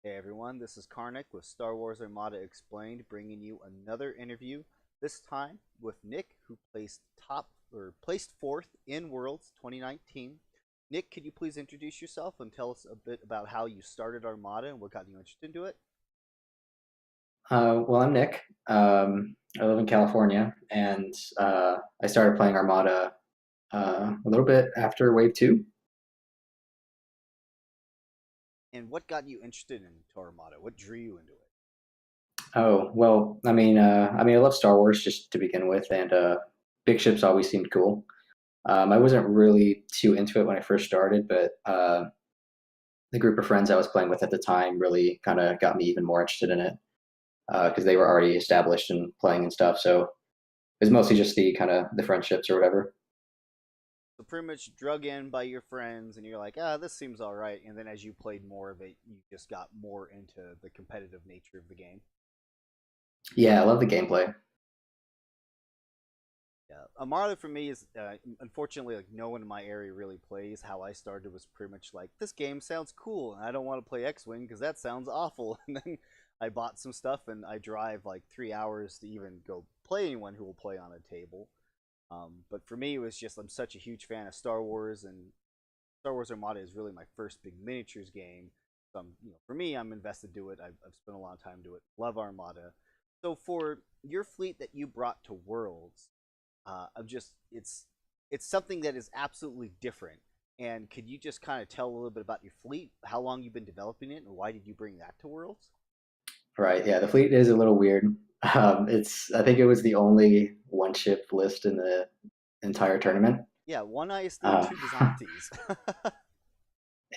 Hey everyone, this is Karnik with Star Wars Armada Explained, bringing you another interview. This time with Nick, who placed fourth in Worlds 2019. Nick, could you please introduce yourself and tell us a bit about how you started Armada and what got you interested into it? Well, I'm Nick. I live in California, and I started playing Armada a little bit after Wave 2. And what got you interested in Armada? What drew you into it? Oh, well, I love Star Wars just to begin with, and big ships always seemed cool. I wasn't really too into it when I first started, but the group of friends I was playing with at the time really kind of got me even more interested in it because they were already established and playing and stuff. So it was mostly just the kind of the friendships or whatever. So pretty much drug in by your friends, and you're like, this seems all right. And then as you played more of it, you just got more into the competitive nature of the game. Yeah, I love the gameplay. Yeah, Armada for me is unfortunately like no one in my area really plays. How I started was pretty much like this game sounds cool, and I don't want to play X-wing because that sounds awful. And then I bought some stuff, and I drive like 3 hours to even go play anyone who will play on a table. But for me, it was just I'm such a huge fan of Star Wars, and Star Wars Armada is really my first big miniatures game. So for me, I'm invested to it. I've spent a lot of time to it. Love Armada. So for your fleet that you brought to Worlds, I'm just it's something that is absolutely different. And could you just kind of tell a little bit about your fleet, how long you've been developing it, and why did you bring that to Worlds? Right. Yeah, the fleet is a little weird. It's I think it was the only one ship list in the entire tournament. Yeah, one ISD, Uh, two Gozantis.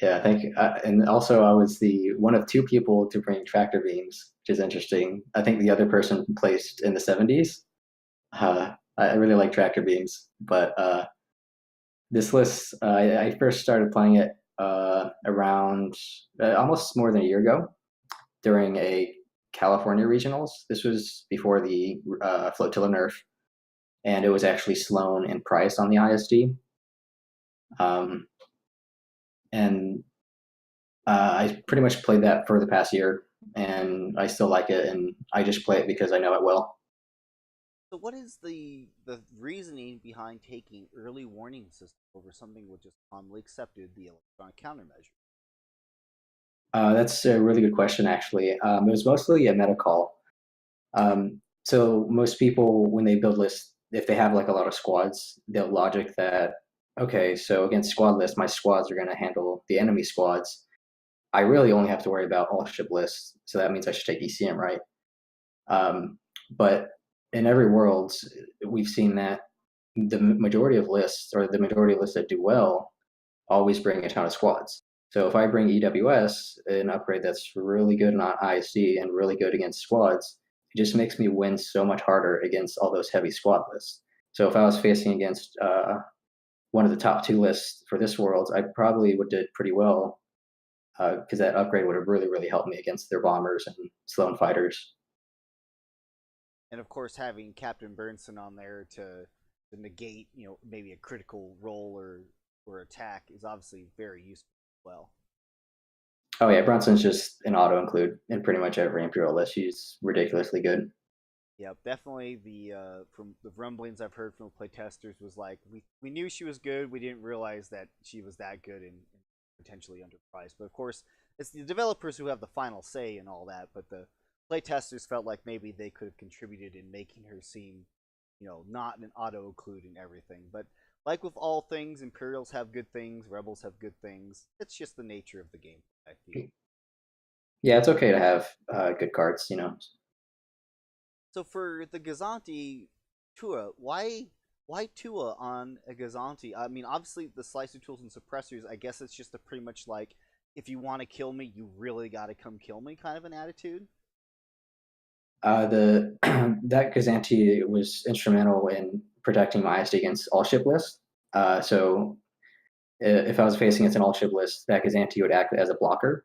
yeah, I think, and also I was the one of two people to bring tractor beams, which is interesting. I think the other person placed in the 70s. I really like tractor beams, but this list, I first started playing it around almost more than a year ago during a California regionals. This was before the flotilla nerf, and it was actually Sloan and Price on the ISD. Um, and I pretty much played that for the past year, and I still like it, and I just play it because I know it well. So what is the reasoning behind taking early warning system over something which is commonly accepted, the electronic countermeasure? That's a really good question, actually. It was mostly a meta call. So most people, when they build lists, if they have like a lot of squads, they'll logic that, okay, so against squad lists, my squads are going to handle the enemy squads. I really only have to worry about all ship lists, so that means I should take ECM, right? But in every world, we've seen that the majority of lists, or the majority of lists that do well, always bring a ton of squads. So if I bring EWS, an upgrade that's really good on ISD and really good against squads, it just makes me win so much harder against all those heavy squad lists. So if I was facing against one of the top two lists for this world, I probably would did pretty well because that upgrade would have really, really helped me against their bombers and Sloan fighters. And of course, having Captain Brunson on there to negate, maybe a critical roll or attack is obviously very useful as well. Oh yeah, Brunson's just an auto include in pretty much every Imperial list. She's ridiculously good. Yeah, definitely the from the rumblings I've heard from the playtesters was like we knew she was good, we didn't realize that she was that good and potentially underpriced. But of course, it's the developers who have the final say and all that. But the playtesters felt like maybe they could have contributed in making her seem, not an auto include and everything. But like with all things, Imperials have good things, Rebels have good things. It's just the nature of the game, I feel. Yeah, it's okay to have good cards, you know. So for the Gazanti Tua, why Tua on a Gazanti? I mean, obviously the slicer tools and suppressors. I guess it's just a pretty much like if you want to kill me, you really got to come kill me kind of an attitude. The that Gozanti was instrumental in protecting my ISD against all ship lists. So if I was facing against an all ship list, that Gozanti would act as a blocker.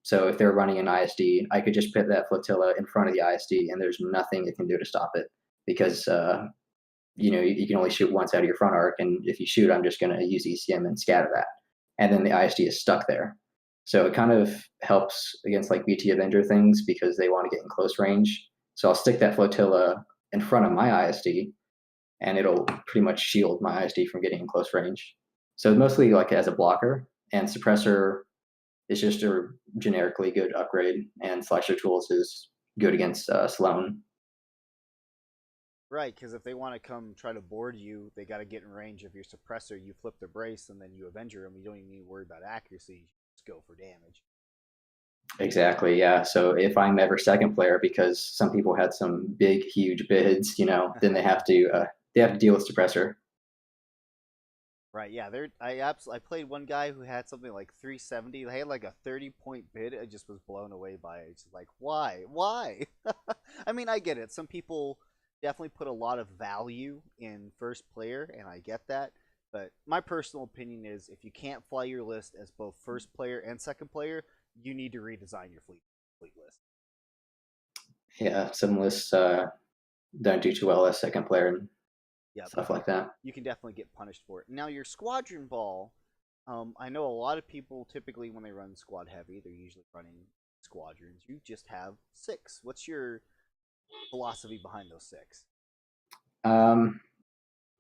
So if they're running an ISD, I could just put that flotilla in front of the ISD, and there's nothing it can do to stop it because you can only shoot once out of your front arc, and if you shoot, I'm just going to use ECM and scatter that, and then the ISD is stuck there. So it kind of helps against like BT Avenger things because they want to get in close range. So I'll stick that flotilla in front of my ISD, and it'll pretty much shield my ISD from getting in close range. So mostly like as a blocker, and suppressor is just a generically good upgrade, and slasher tools is good against Sloan. Right, because if they want to come try to board you, they got to get in range of your suppressor. You flip the brace, and then you Avenger them. You don't even need to worry about accuracy. You just go for damage. Exactly, yeah. So if I'm ever second player, because some people had some big, huge bids, then they have to deal with suppressor. Right, yeah. I played one guy who had something like 370. They had like a 30-point bid. I just was blown away by it. It's like, why? I mean, I get it. Some people definitely put a lot of value in first player, and I get that. But my personal opinion is, if you can't fly your list as both first player and second player, you need to redesign your fleet list. Yeah, some lists don't do too well as second player and Yeah, stuff like that. you can definitely get punished for it. Now your squadron ball, I know a lot of people typically when they run squad heavy, they're usually running squadrons. You just have 6. What's your philosophy behind those 6? Um,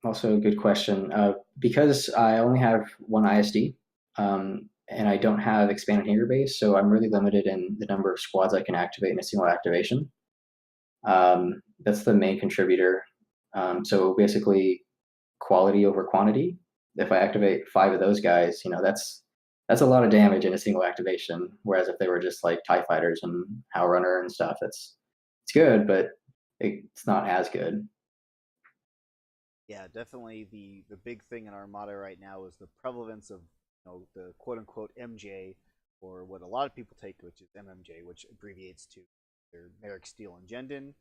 Also a good question. Because I only have one ISD, and I don't have expanded hangar base, so I'm really limited in the number of squads I can activate in a single activation. That's the main contributor. So basically, quality over quantity. If I activate 5 of those guys, that's a lot of damage in a single activation. Whereas if they were just like TIE fighters and Howl Runner and stuff, it's good, but it's not as good. Yeah, definitely the big thing in Armada right now is the prevalence of the quote unquote MJ, or what a lot of people take, which is MMJ, which abbreviates to either Maarek Stele and Jendon,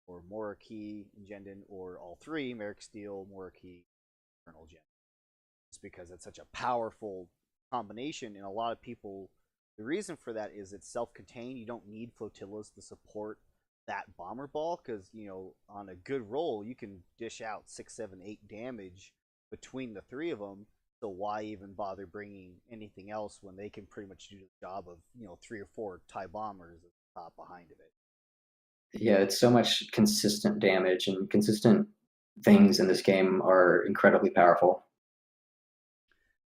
or Morna Kee and Jendon, or all three, Maarek Stele, Morna Kee, Colonel Jendon. It's because it's such a powerful combination, and a lot of people. The reason for that is it's self-contained. You don't need flotillas to support that bomber ball, because on a good roll you can dish out 6, 7, 8 damage between the three of them. So why even bother bringing anything else when they can pretty much do the job of 3 or 4 TIE bombers at the top behind of it. Yeah, it's so much consistent damage, and consistent things in this game are incredibly powerful.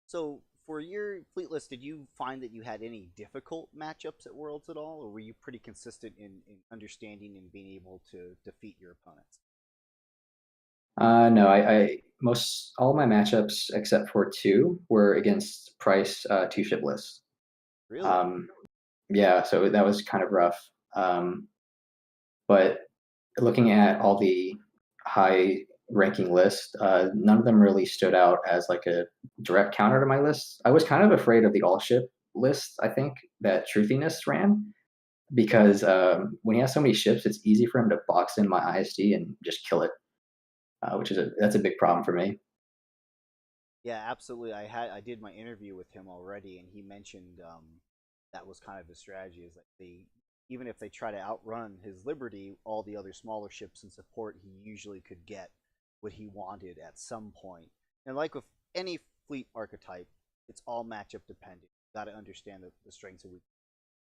So for your fleet list, did you find that you had any difficult matchups at Worlds at all, or were you pretty consistent in understanding and being able to defeat your opponents? No, I most all my matchups except for two were against Price two ship lists. Really? Um, yeah, so that was kind of rough. But looking at all the high ranking lists, none of them really stood out as like a direct counter to my list. I was kind of afraid of the all ship list, I think, that Truthiness ran, because when he has so many ships, it's easy for him to box in my ISD and just kill it, that's a big problem for me. Yeah, absolutely. I did my interview with him already, and he mentioned that was kind of his strategy, is that they, even if they try to outrun his Liberty, all the other smaller ships and support, he usually could get what he wanted at some point. And like with any fleet archetype, it's all matchup dependent. You got to understand the strengths of each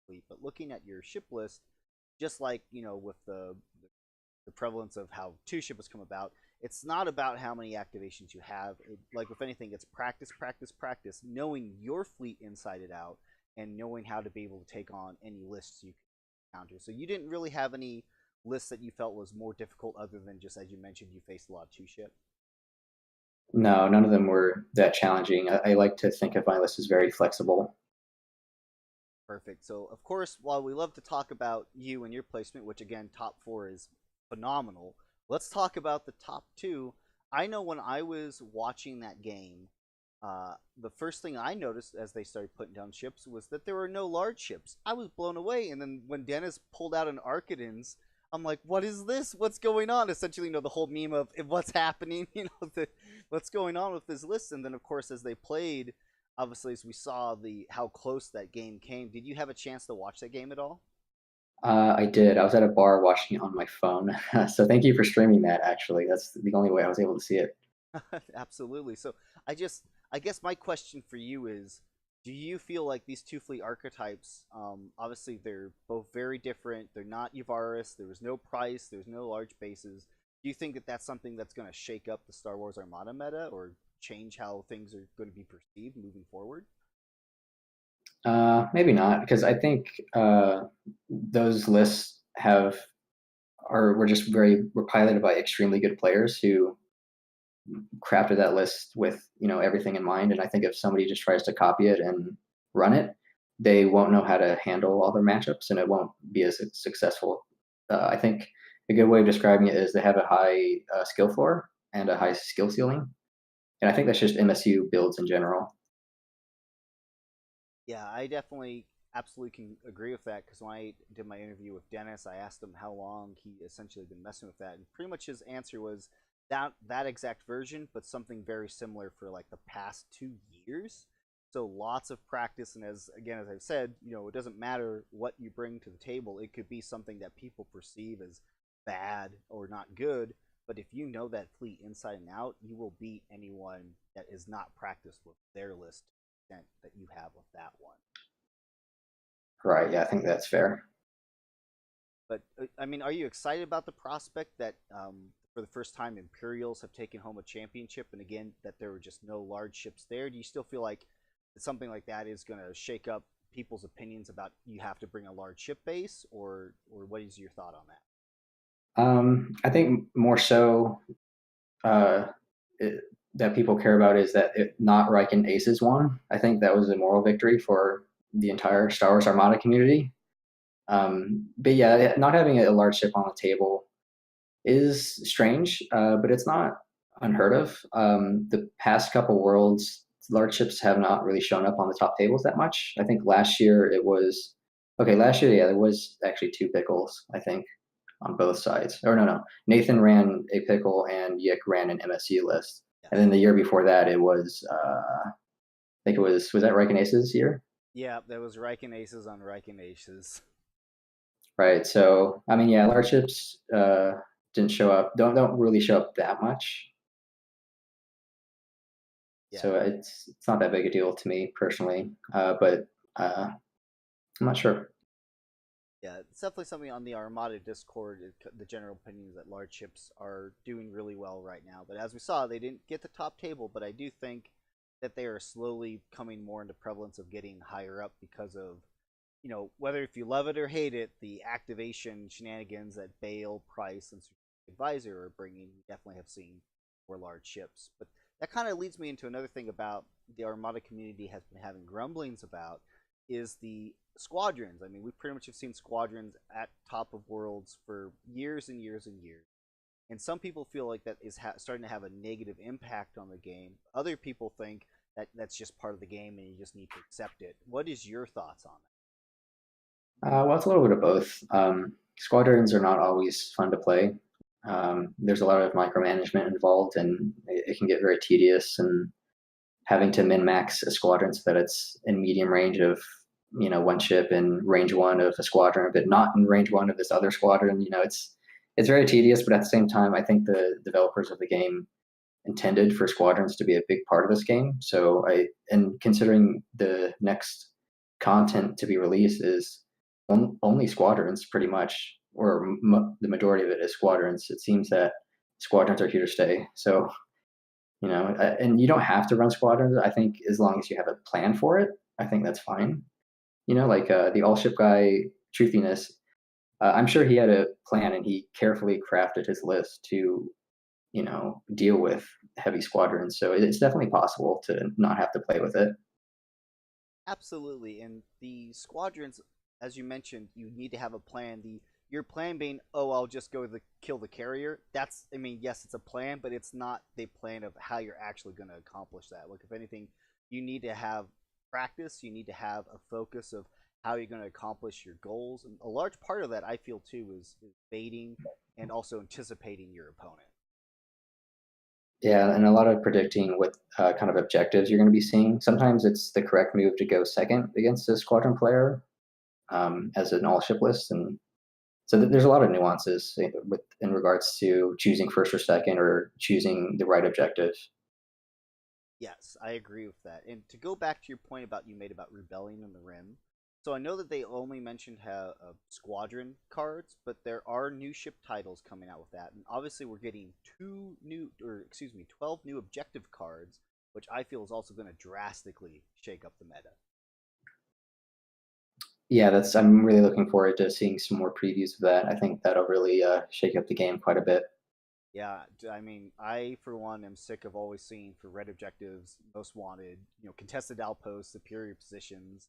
fleet. But looking at your ship list, just like with the prevalence of how two ship has come about, it's not about how many activations you have. Like with anything, it's practice, practice, practice, knowing your fleet inside and out, and knowing how to be able to take on any lists you can counter. So you didn't really have any lists that you felt was more difficult, other than just, as you mentioned, you faced a lot of two ship. No, none of them were that challenging. I like to think of my list as very flexible. Perfect. So, of course, while we love to talk about you and your placement, which again, top 4 is phenomenal, let's talk about the top 2. I know when I was watching that game, the first thing I noticed as they started putting down ships was that there were no large ships. I was blown away. And then when Dennis pulled out an Archidans, I'm like, what is this? What's going on? Essentially, the whole meme of what's happening, what's going on with this list. And then, of course, as they played, obviously, as we saw how close that game came, did you have a chance to watch that game at all? I did. I was at a bar watching it on my phone. So thank you for streaming that, actually. That's the only way I was able to see it. Absolutely. So I guess my question for you is, Do you feel like these two fleet archetypes, obviously they're both very different. They're not Yavaris. There was no price. There's no large bases. Do you think that that's something that's going to shake up the Star Wars Armada meta or change how things are going to be perceived moving forward? Maybe not, because I think those lists were just were piloted by extremely good players who crafted that list with everything in mind. And I think if somebody just tries to copy it and run it, they won't know how to handle all their matchups, and it won't be as successful. I think a good way of describing it is they have a high skill floor and a high skill ceiling, and I think that's just MSU builds in general. Yeah, I definitely absolutely can agree with that because when I did my interview with Dennis, I asked him how long he essentially been messing with that, and pretty much his answer was that exact version, but something very similar for like the past 2 years. So lots of practice, and as I've said, it doesn't matter what you bring to the table. It could be something that people perceive as bad or not good, but if you know that fleet inside and out, you will beat anyone that is not practiced with their list that you have with that one. Right? Yeah, I think that's fair. But I mean, are you excited about the prospect that for the first time Imperials have taken home a championship, and again that there were just no large ships there? Do you still feel like something like that is going to shake up people's opinions about you have to bring a large ship base, or what is your thought on that? I think more so uh, it, that people care about is that not Riken Aces won. I think that was a moral victory for the entire Star Wars Armada community. But yeah, not having a large ship on the table is strange, but it's not unheard of. The past couple worlds, large ships have not really shown up on the top tables that much. I think last year it was okay. Last year, yeah, there was actually two pickles, I think, on both sides. Or no. Nathan ran a pickle and Yick ran an MSU list. And Yes. then the year before that, it was I think it was that Riken Aces year, Yeah, there was Riken Aces on Riken Aces. right? So I mean, yeah, large ships didn't show up. Don't really show up that much. Yeah, So it's not that big a deal to me personally, but I'm not sure. yeah, it's definitely something on the Armada Discord. The general opinion is that large ships are doing really well right now. But as we saw, they didn't get the top table. But I do think that they are slowly coming more into prevalence of getting higher up because of, whether if you love it or hate it, the activation shenanigans that Bale, Price, and Advisor are bringing. We definitely have seen more large ships. But that kind of leads me into another thing about the Armada community has been having grumblings about is the squadrons. I mean, we pretty much have seen squadrons at top of worlds for years and years and years. And some people feel like that is starting to have a negative impact on the game. Other people think that that's just part of the game and you just need to accept it. What is your thoughts on Well, it's a little bit of both. Squadrons are not always fun to play. There's a lot of micromanagement involved, and it can get very tedious. And having to min max a squadron so that it's in medium range of one ship in range one of a squadron, but not in range one of this other squadron. It's very tedious, but at the same time, I think the developers of the game intended for squadrons to be a big part of this game. So and considering the next content to be released is only squadrons, pretty much, or the majority of it is squadrons. It seems that squadrons are here to stay. So and you don't have to run squadrons. I think as long as you have a plan for it, I think that's fine. Like the all ship guy, Truthiness. I'm sure he had a plan and he carefully crafted his list to deal with heavy squadrons. So it's definitely possible to not have to play with it. Absolutely. And the squadrons, as you mentioned, you need to have a plan. Your plan being, oh, I'll just go kill the carrier. That's, I mean, yes, it's a plan, but it's not the plan of how you're actually going to accomplish that. Like, if anything, you need to have practice. You need to have a focus of how you're going to accomplish your goals. And a large part of that, I feel too, is baiting and also anticipating your opponent. Yeah, and a lot of predicting what kind of objectives you're going to be seeing. Sometimes it's the correct move to go second against a squadron player as an all ship list, and so there's a lot of nuances in regards to choosing first or second or choosing the right objective. Yes, I agree with that. And to go back to your point about you made about Rebellion in the Rim, so I know that they only mentioned how squadron cards, but there are new ship titles coming out with that, and obviously we're getting 12 new objective cards, which I feel is also going to drastically shake up the meta. Yeah, that's. I'm really looking forward to seeing some more previews of that. I think that'll really shake up the game quite a bit. Yeah, I mean, I for one am sick of always seeing for red objectives, most wanted, contested outposts, superior positions.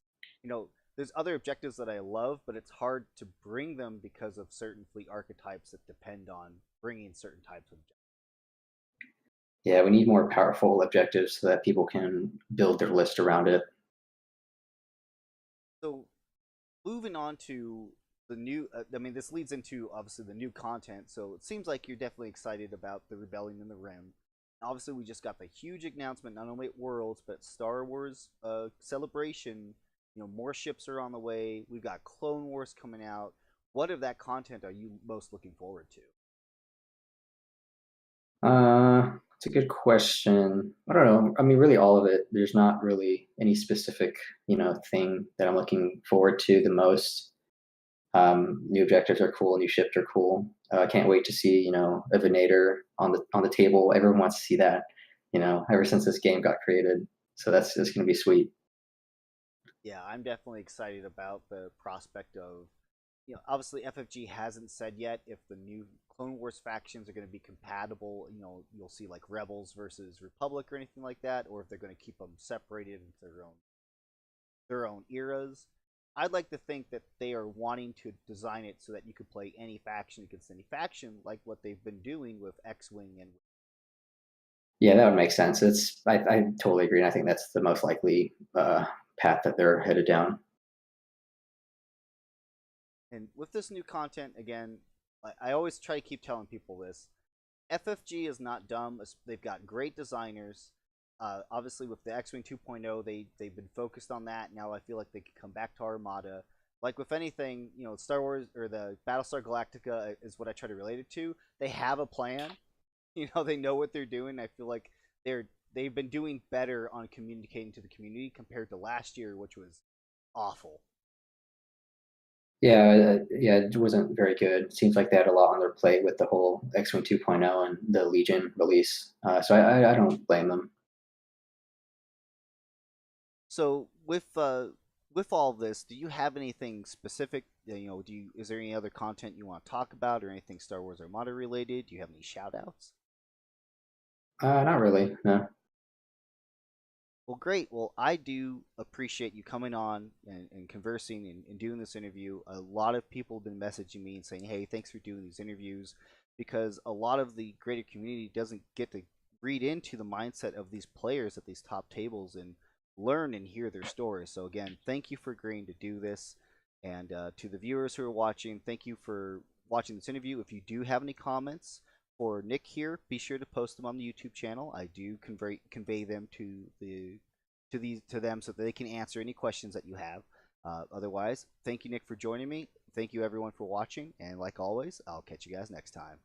There's other objectives that I love, but it's hard to bring them because of certain fleet archetypes that depend on bringing certain types of objectives. Yeah, we need more powerful objectives so that people can build their list around it. So moving on to the new, I mean, this leads into obviously the new content. So it seems like you're definitely excited about the Rebellion in the Rim. Obviously, we just got the huge announcement, not only at Worlds, but Star Wars Celebration. More ships are on the way. We've got Clone Wars coming out. What of that content are you most looking forward to? It's a good question. I don't know. I mean, really, all of it. There's not really any specific, thing that I'm looking forward to the most. New objectives are cool. New ships are cool. I can't wait to see, a Venator on the table. Everyone wants to see that, ever since this game got created. So that's going to be sweet. Yeah, I'm definitely excited about the prospect of, obviously FFG hasn't said yet if the new Clone Wars factions are going to be compatible. You'll see like Rebels versus Republic or anything like that, or if they're going to keep them separated into their own eras. I'd like to think that they are wanting to design it so that you could play any faction against any faction, like what they've been doing with X-wing and. Yeah, that would make sense. I totally agree. And I think that's the most likely path that they're headed down. And with this new content, again, I always try to keep telling people this. FFG is not dumb. They've got great designers. Obviously, with the X-Wing 2.0, they've been focused on that. Now I feel like they could come back to Armada. Like with anything, Star Wars or the Battlestar Galactica is what I try to relate it to. They have a plan. They know what they're doing. I feel like they've been doing better on communicating to the community compared to last year, which was awful. Yeah, it wasn't very good. Seems like they had a lot on their plate with the whole X-Wing 2.0 and the Legion release. So I don't blame them. So with all of this, do you have anything specific? Is there any other content you want to talk about, or anything Star Wars Armada related? Do you have any shout outs? Not really. No. Well, great. Well, I do appreciate you coming on and conversing and doing this interview. A lot of people have been messaging me and saying, hey, thanks for doing these interviews, because a lot of the greater community doesn't get to read into the mindset of these players at these top tables and learn and hear their stories. So, again, thank you for agreeing to do this. And to the viewers who are watching, thank you for watching this interview. If you do have any comments for Nick here, be sure to post them on the YouTube channel. I do convey them to them so that they can answer any questions that you have. Otherwise, thank you, Nick, for joining me. Thank you, everyone, for watching. And like always, I'll catch you guys next time.